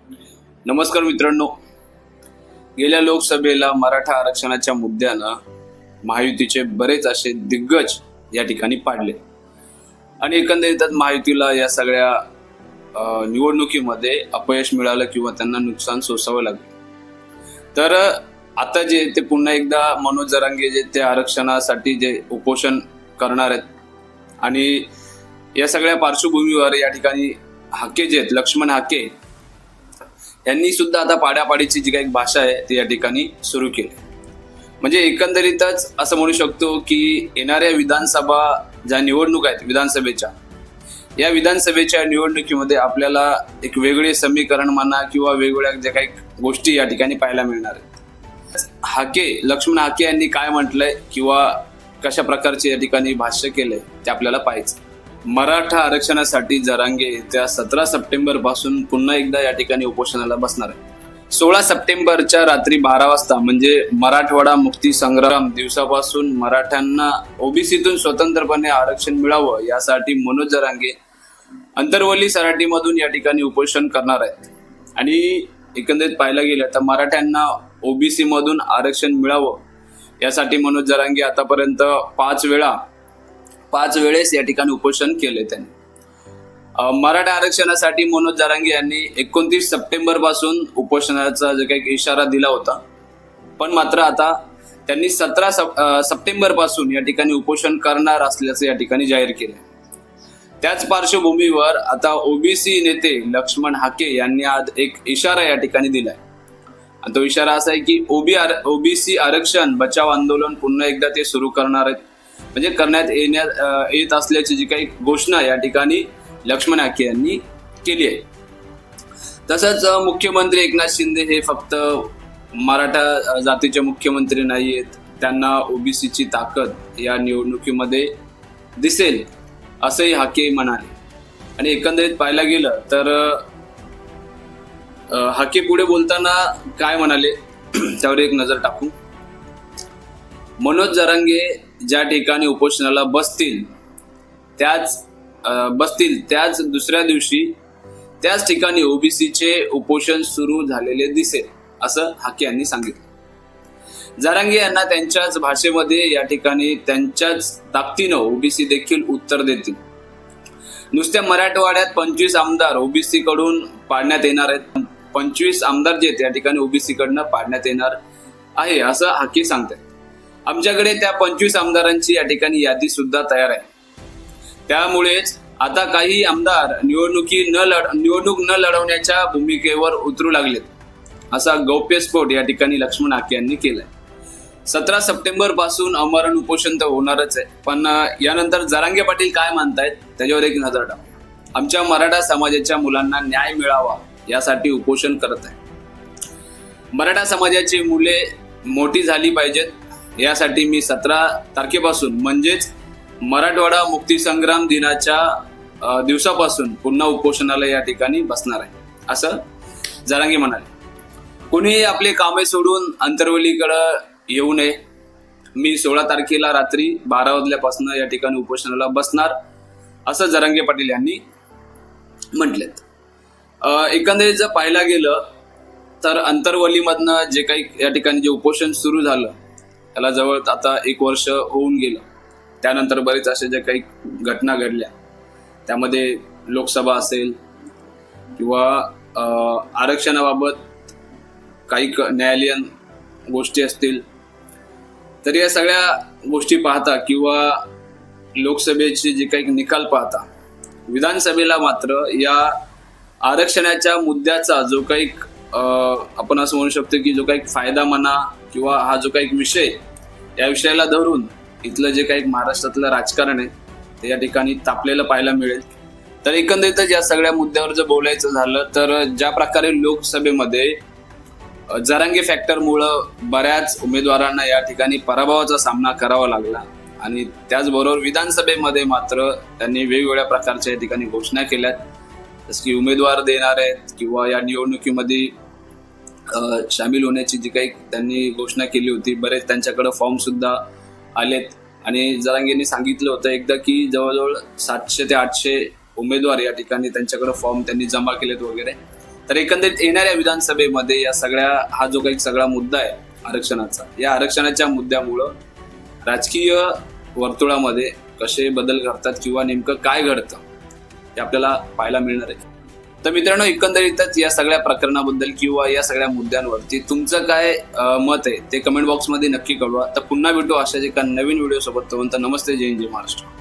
नमस्कार मित्रांनो, गेल्या लोकसभेला मराठा आरक्षणाच्या मुद्द्यानं महायुतीचे बरेच असे दिग्गज या ठिकाणी पाडले आणि एकंदरीतच महायुतीला या सगळ्या निवडणुकीमध्ये अपयश मिळालं किंवा त्यांना नुकसान सोसावं लागलं। तर आता जे ते पुन्हा एकदा मनोज जरांगे जे ते आरक्षणासाठी जे उपोषण करणार आहेत आणि या सगळ्या पार्श्वभूमीवर या ठिकाणी हाके जे आहेत, लक्ष्मण हाके यांनी सुद्धा आता पाड्यापाडीची जी काही भाषा आहे ती या ठिकाणी सुरू केली। म्हणजे एकंदरीतच असं म्हणू शकतो की येणाऱ्या विधानसभा ज्या निवडणूक आहेत विधानसभेच्या, या विधानसभेच्या निवडणुकीमध्ये आपल्याला एक वेगळे समीकरण म्हणा किंवा वेगवेगळ्या ज्या काही गोष्टी या ठिकाणी पाहायला मिळणार आहेत। हाके, लक्ष्मण हाके यांनी काय म्हटलंय किंवा कशा प्रकारचे या ठिकाणी भाष्य केलंय ते आपल्याला पाहायचं। मराठा आरक्षणासाठी जरांगे येत्या 17 सप्टेंबर पासून पुन्हा एकदा या ठिकाणी उपोषणाला बसणार आहे। 16 सप्टेंबरच्या रात्री 12 वाजता म्हणजे मराठवाडा मुक्ती संग्राम दिवसापासून मराठ्यांना ओबीसीतून स्वतंत्रपणे आरक्षण मिळावं यासाठी मनोज जरांगे अंतरवली सराटीमधून या ठिकाणी उपोषण करणार आहेत। आणि एकंदरीत पाहायला गेलं तर मराठ्यांना ओबीसी मधून आरक्षण मिळावं यासाठी मनोज जरांगे आतापर्यंत 5 वेळेस या ठिकाणी उपोषण केले त्यांनी। मराठा आरक्षणासाठी मनोज जरांगे यांनी 29 सप्टेंबर पासून उपोषणाचा जो काही इशारा दिला होता, पण मात्र आता त्यांनी 17 सप्टेंबर पासून या ठिकाणी उपोषण करणार असल्याचे या ठिकाणी जाहीर केले। त्याच पार्श्वभूमीवर आता ओबीसी नेते लक्ष्मण हाके यांनी आज एक इशारा या ठिकाणी दिलाय आणि तो इशारा असा आहे की ओबीसी आरक्षण बचाव आंदोलन पुन्हा एकदा ते सुरू करणार आहेत, म्हणजे करण्यात येत असल्याची जी काही घोषणा या ठिकाणी लक्ष्मण हाके यांनी केली आहे। तसंच मुख्यमंत्री एकनाथ शिंदे हे फक्त मराठा जातीचे मुख्यमंत्री नाहीयेत, त्यांना ओबीसीची ताकद या निवडणुकीमध्ये दिसेल असंही हाके म्हणाले। आणि एकंदरीत पाहायला गेलं तर हाके पुढे बोलताना काय म्हणाले त्यावर एक नजर टाकू। मनोज जरांगे ज्या ठिकाणी उपोषणाला बसतील त्याच दुसऱ्या दिवशी त्याच ठिकाणी ओबीसीचे उपोषण सुरू झालेले दिसेल असं हाके यांनी सांगितलं। जरांगे यांना त्यांच्याच भाषेमध्ये या ठिकाणी त्यांच्याच ताकदीनं ओबीसी देखील उत्तर देतील। नुसत्या मराठवाड्यात 25 आमदार ओबीसी कडून पाडण्यात येणार आहेत, 25 आमदार जे त्या ठिकाणी ओबीसी कडनं पाडण्यात येणार आहे असं हाके सांगतात। आमच्याकडे त्या 25 आमदारांची या ठिकाणी यादी सुद्धा तयार आहे, त्यामुळेच आता काही आमदार निवडणूक न लढवण्याच्या भूमिकेवर उतरू लागलेत असा गौप्यस्फोट या ठिकाणी लक्ष्मण हाके यांनी केलाय। 17 सप्टेंबर पासून अमरण उपोषण तर होणारच आहे, पण यानंतर जरांगे पाटील काय म्हणतायत त्याच्यावर एक नजर टाकू। आमच्या मराठा समाजाच्या मुलांना न्याय मिळावा यासाठी उपोषण करत आहे। मराठा समाजाची मुले मोठी झाली पाहिजेत यासाठी मी 17 तारखेपासून म्हणजेच मराठवाडा मुक्ती संग्राम दिनाच्या दिवसापासून पुन्हा उपोषणाला या ठिकाणी बसणार आहे असं जरांगे म्हणाले। कोणीही आपले कामे सोडून अंतरवलीकडे येऊ नये, मी 16 तारखेला रात्री 12 वाजल्यापासून या ठिकाणी उपोषणाला बसणार असं जरांगे पाटील यांनी म्हटलेत। एकंदरीत जर पाहायला गेलं तर अंतरवलीमधनं जे काही या ठिकाणी जे उपोषण सुरू झालं त्याला जवळ आता 1 वर्ष होऊन गेलं। त्यानंतर बरेच अशा ज्या काही घटना घडल्या, त्यामध्ये लोकसभा असेल किंवा आरक्षणाबाबत काही न्यायालयीन गोष्टी असतील, तर या सगळ्या गोष्टी पाहता किंवा लोकसभेचे जे काही निकाल पाहता विधानसभेला मात्र या आरक्षणाच्या मुद्द्याचा जो काही आपण असं म्हणू शकतो की जो काही फायदा म्हणा किंवा हा जो काही विषय, या विषयाला धरून इथलं जे काही महाराष्ट्रातलं राजकारण आहे ते या ठिकाणी तापलेलं पाहायला मिळेल। तर एकंदरीतच या सगळ्या मुद्द्यावर जर बोलायचं झालं तर ज्या प्रकारे लोकसभेमध्ये जरांगे फॅक्टरमुळं बऱ्याच उमेदवारांना या ठिकाणी पराभवाचा सामना करावा लागला आणि त्याचबरोबर विधानसभेमध्ये मात्र त्यांनी वेगवेगळ्या प्रकारच्या या ठिकाणी घोषणा केल्यात, जसं की उमेदवार देणार आहेत किंवा या निवडणुकीमध्ये सामील होण्याची जी काही त्यांनी घोषणा केली होती, बरेच त्यांच्याकडे फॉर्म सुद्धा आलेत। आणि जरांगेंनी सांगितलं होतं एकदा की जवळजवळ 700 ते 800 उमेदवार या ठिकाणी त्यांच्याकडे फॉर्म त्यांनी जमा केलेत वगैरे। तर एकंदरीत येणाऱ्या विधानसभेमध्ये हा जो काही सगळा मुद्दा आहे आरक्षणाचा, या आरक्षणाच्या मुद्द्यामुळं राजकीय वर्तुळामध्ये कसे बदल घडतात किंवा नेमकं काय घडतं हे आपल्याला पाहायला मिळणार आहे. तर मित्रांनो, एकंदरीतच या सगळ्या प्रकरणाबद्दल किंवा या सगळ्या मुद्द्यांवरती तुमचं काय मत आहे ते कमेंट बॉक्समध्ये नक्की कळवा. तर पुन्हा भेटू अशाच एका नवीन व्हिडिओ सोबत. नमस्ते, जय हिंद, जय महाराष्ट्र.